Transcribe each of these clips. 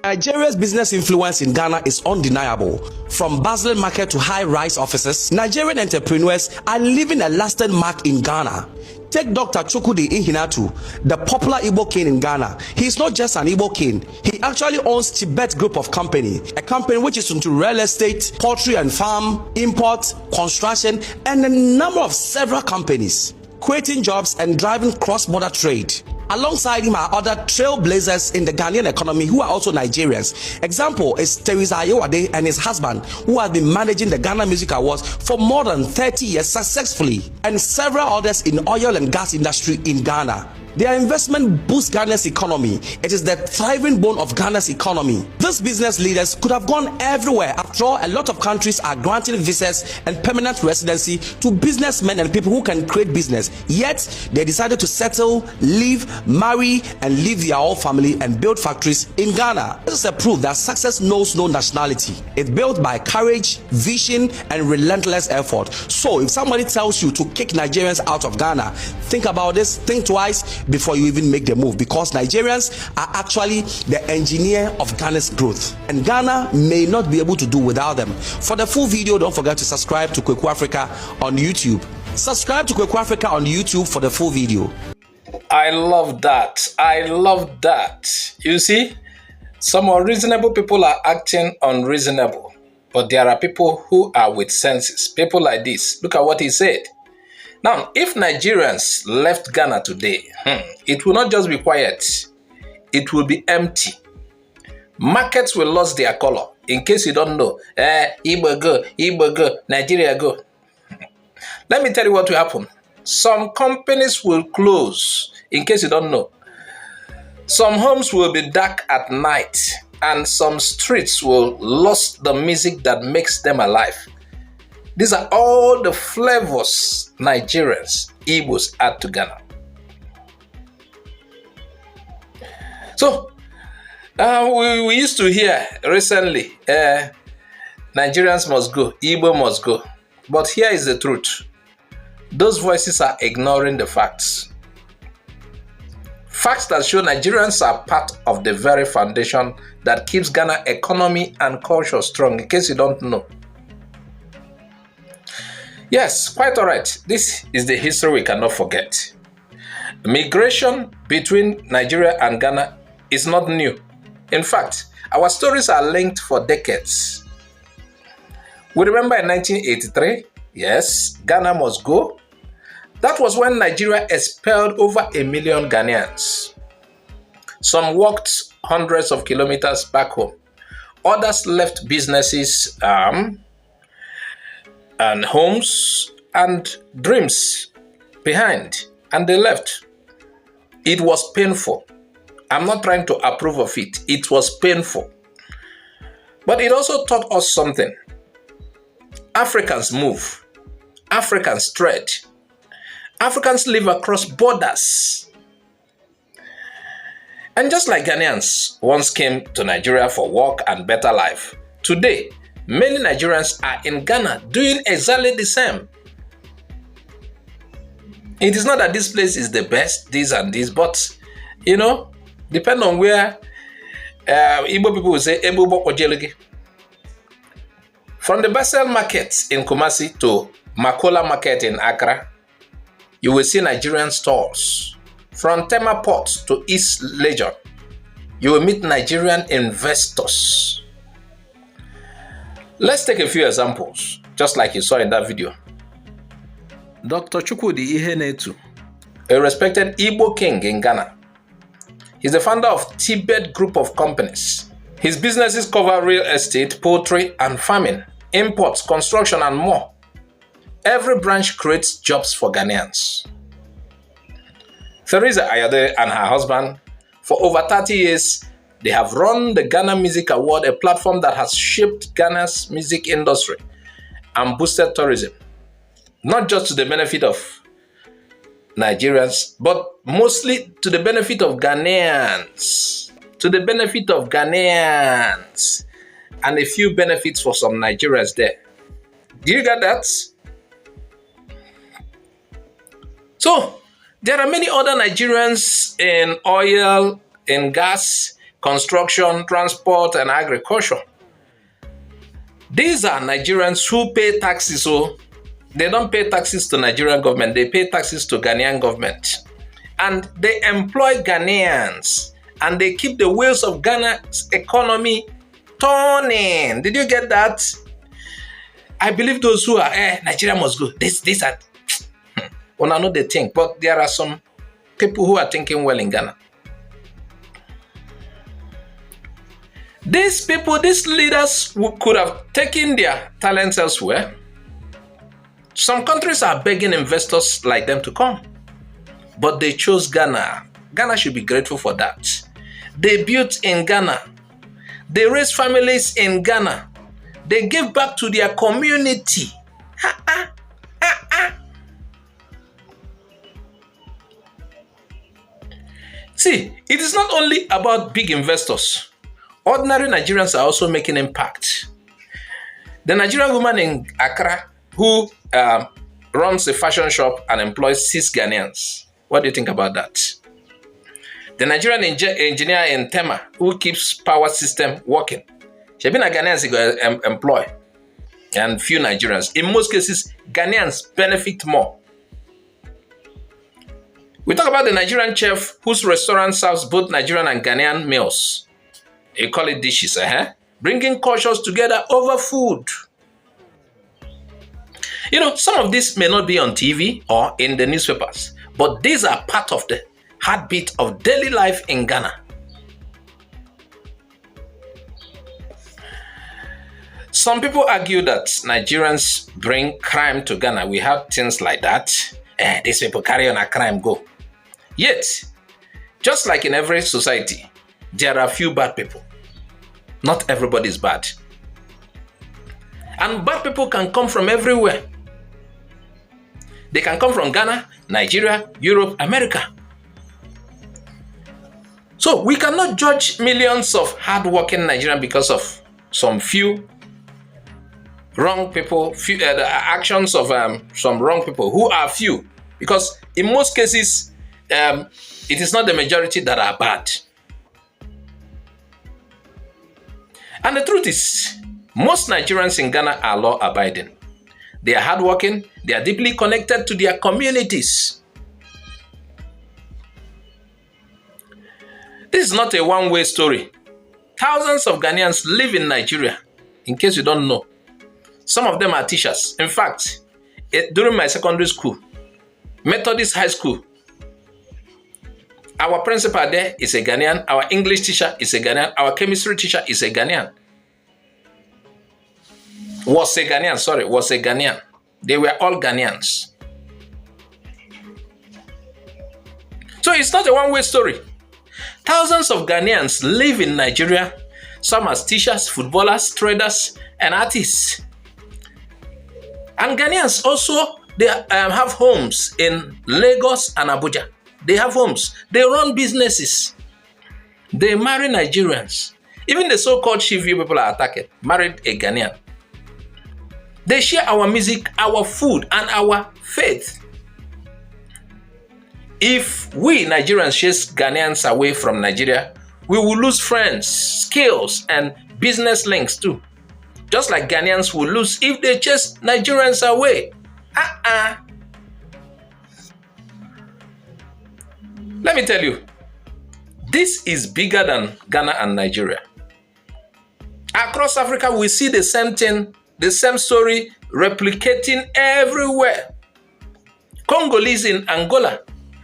Nigeria's business influence in Ghana is undeniable. From bustling market to high-rise offices, Nigerian entrepreneurs are leaving a lasting mark in Ghana. Take Dr. Chukwudi Ihinatu, the popular Igbo king in Ghana. He is not just an Igbo king. He actually owns Tibet Group of Company, a company which is into real estate, poultry and farm, import, construction, and a number of several companies, creating jobs and driving cross-border trade. Alongside him are other trailblazers in the Ghanaian economy who are also Nigerians. Example is Teresa Ayewade and his husband, who have been managing the Ghana Music Awards for more than 30 years successfully, and several others in oil and gas industry in Ghana. Their investment boosts Ghana's economy. It is the thriving bone of Ghana's economy. These business leaders could have gone everywhere. After all, a lot of countries are granting visas and permanent residency to businessmen and people who can create business. Yet, they decided to settle, live, marry, and leave their whole family and build factories in Ghana. This is a proof that success knows no nationality. It's built by courage, vision, and relentless effort. So, if somebody tells you to kick Nigerians out of Ghana, think about this, think twice before you even make the move, because Nigerians are actually the engineer of Ghana's growth, and Ghana may not be able to do without them. For the full video, don't forget to subscribe to Kweku Africa on YouTube. Subscribe to Kweku Africa on YouTube for the full video. I love that. I love that. You see, some unreasonable people are acting unreasonable, but there are people who are with senses. People like this. Look at what he said. Now, if Nigerians left Ghana today, it will not just be quiet, it will be empty. Markets will lose their color. In case you don't know, Igbo go, Nigeria go. Let me tell you what will happen. Some companies will close, in case you don't know. Some homes will be dark at night, and some streets will lose the music that makes them alive. These are all the flavors Nigerians, Igbos add to Ghana. So, we used to hear recently, Nigerians must go, Igbo must go. But here is the truth. Those voices are ignoring the facts. Facts that show Nigerians are part of the very foundation that keeps Ghana economy and culture strong, in case you don't know. Yes, quite all right. This is the history we cannot forget. Migration between Nigeria and Ghana is not new. In fact, our stories are linked for decades. We remember in 1983, yes, Ghana must go. That was when Nigeria expelled over 1 million Ghanaians. Some walked hundreds of kilometers back home. Others left businesses, and homes and dreams behind, and they left. It was painful. I'm not trying to approve of it. It was painful. But it also taught us something. Africans move. Africans trade. Africans live across borders. And just like Ghanaians once came to Nigeria for work and better life, today, many Nigerians are in Ghana doing exactly the same. It is not that this place is the best, this and this, but, you know, depend on where Igbo people will say, from the Basel market in Kumasi to Makola market in Accra, you will see Nigerian stores. From Tema Port to East Legion, you will meet Nigerian investors. Let's take a few examples, just like you saw in that video. Dr. Chukwudi Ihinatu, a respected Igbo king in Ghana. He's the founder of Tibet Group of Companies. His businesses cover real estate, poultry, and farming, imports, construction, and more. Every branch creates jobs for Ghanaians. Teresa Ayewade and her husband, for over 30 years, they have run the Ghana Music Award, a platform that has shaped Ghana's music industry and boosted tourism, not just to the benefit of Nigerians, but mostly to the benefit of Ghanaians. To the benefit of Ghanaians, and a few benefits for some Nigerians there. Do you get that? So, there are many other Nigerians in oil, in gas, construction, transport, and agriculture. These are Nigerians who pay taxes. So they don't pay taxes to Nigerian government. They pay taxes to Ghanaian government. And they employ Ghanaians. And they keep the wheels of Ghana's economy turning. Did you get that? I believe those who are, Nigeria must go. This are, well, I know they think, but there are some people who are thinking well in Ghana. These people, these leaders could have taken their talents elsewhere. Some countries are begging investors like them to come, but they chose Ghana. Ghana should be grateful for that. They built in Ghana. They raised families in Ghana. They give back to their community. See, it is not only about big investors. Ordinary Nigerians are also making impact. The Nigerian woman in Accra who runs a fashion shop and employs 6 Ghanaians. What do you think about that? The Nigerian engineer in Tema who keeps power system working. She been a Ghanaians employ and few Nigerians. In most cases, Ghanaians benefit more. We talk about the Nigerian chef whose restaurant serves both Nigerian and Ghanaian meals. They call it dishes, bringing cultures together over food. You know, some of this may not be on TV or in the newspapers, but these are part of the heartbeat of daily life in Ghana. Some people argue that Nigerians bring crime to Ghana. We have things like that. These people carry on a crime, go. Yet, just like in every society, there are few bad people. Not everybody is bad. And bad people can come from everywhere. They can come from Ghana, Nigeria, Europe, America. So we cannot judge millions of hardworking Nigerians because of some few wrong people, the actions of some wrong people who are few. Because in most cases, it is not the majority that are bad. And the truth is, most Nigerians in Ghana are law-abiding. They are hardworking. They are deeply connected to their communities. This is not a one-way story. Thousands of Ghanaians live in Nigeria, in case you don't know. Some of them are teachers. In fact, during my secondary school, Methodist High School, our principal there is a Ghanaian. Our English teacher is a Ghanaian. Our chemistry teacher is a Ghanaian. Was a Ghanaian. They were all Ghanaians. So it's not a one-way story. Thousands of Ghanaians live in Nigeria, some as teachers, footballers, traders, and artists. And Ghanaians also, they have homes in Lagos and Abuja. They have homes. They run businesses. They marry Nigerians. Even the so-called Shivu people are attacked, married a Ghanaian. They share our music, our food, and our faith. If we Nigerians chase Ghanaians away from Nigeria, we will lose friends, skills, and business links too. Just like Ghanaians will lose if they chase Nigerians away. Let me tell you, this is bigger than Ghana and Nigeria. Across Africa, we see the same thing, the same story replicating everywhere. Congolese in Angola,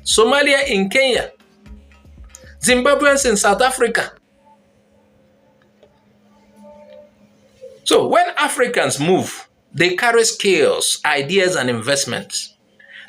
Somalia in Kenya, Zimbabweans in South Africa. So when Africans move, they carry skills, ideas, and investments.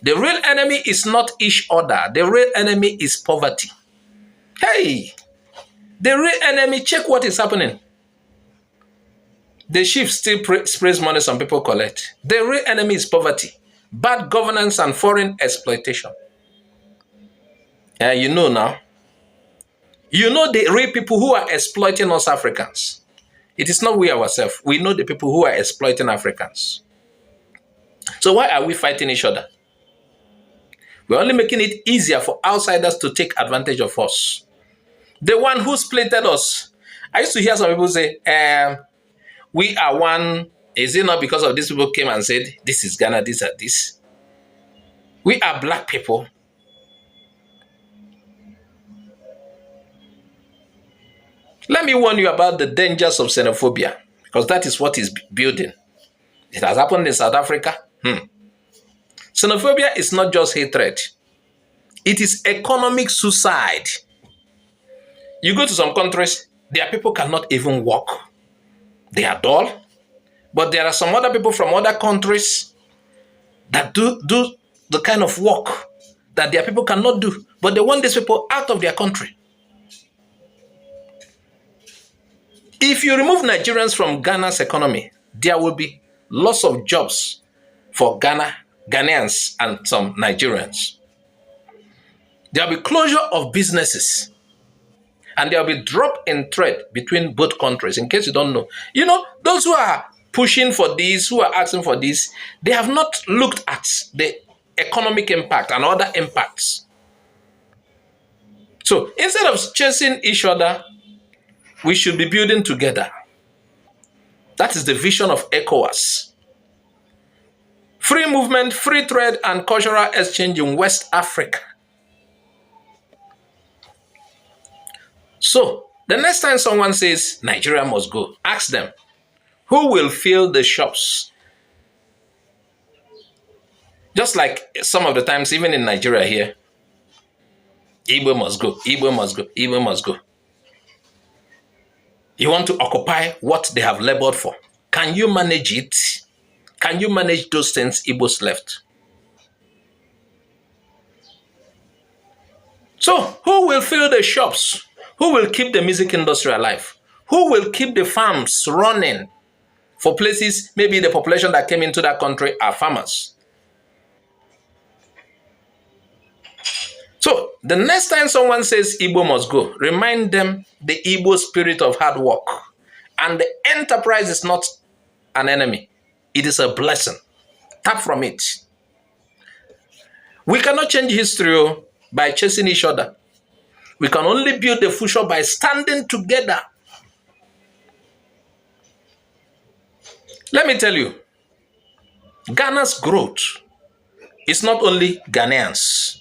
The real enemy is not each other. The real enemy is poverty. Hey, the real enemy, check what is happening. The chief still sprays money some people collect. The real enemy is poverty, bad governance, and foreign exploitation. You know now. You know the real people who are exploiting us Africans. It is not we ourselves. We know the people who are exploiting Africans. So why are we fighting each other? We're only making it easier for outsiders to take advantage of us. The one who splitted us. I used to hear some people say, we are one. Is it not because of these people came and said, this is Ghana, this are this? We are black people. Let me warn you about the dangers of xenophobia, because that is what is building. It has happened in South Africa. Xenophobia is not just hatred. It is economic suicide. You go to some countries, their people cannot even walk. They are dull. But there are some other people from other countries that do the kind of work that their people cannot do. But they want these people out of their country. If you remove Nigerians from Ghana's economy, there will be loss of jobs for Ghanaians and some Nigerians. There will be closure of businesses. And there will be drop in trade between both countries, in case you don't know. You know, those who are pushing for this, who are asking for this, they have not looked at the economic impact and other impacts. So instead of chasing each other, we should be building together. That is the vision of ECOWAS. Free movement, free trade, and cultural exchange in West Africa. So, the next time someone says Nigeria must go, ask them, who will fill the shops? Just like some of the times, even in Nigeria here, IGBO must go, IGBO must go, IGBO must go. You want to occupy what they have labored for. Can you manage it? Can you manage those things Igbos left? So, who will fill the shops? Who will keep the music industry alive? Who will keep the farms running for places, maybe the population that came into that country are farmers? So, the next time someone says Igbo must go, remind them the Igbo spirit of hard work. And the enterprise is not an enemy. It is a blessing. Tap from it. We cannot change history by chasing each other. We can only build the future by standing together. Let me tell you, Ghana's growth is not only Ghanaians.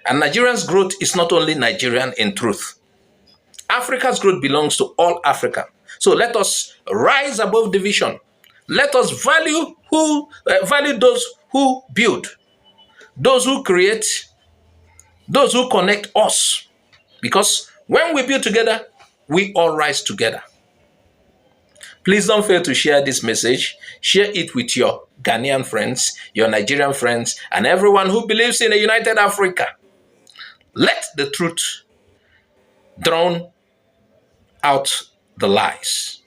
And Nigerians' growth is not only Nigerian in truth. Africa's growth belongs to all Africa. So let us rise above division. Let us value those who build, those who create, those who connect us. Because when we build together, we all rise together. Please don't fail to share this message. Share it with your Ghanaian friends, your Nigerian friends, and everyone who believes in a united Africa. Let the truth drown out the lies.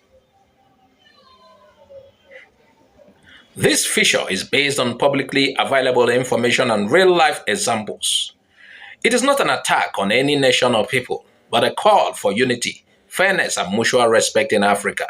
This feature is based on publicly available information and real-life examples. It is not an attack on any nation or people, but a call for unity, fairness, and mutual respect in Africa.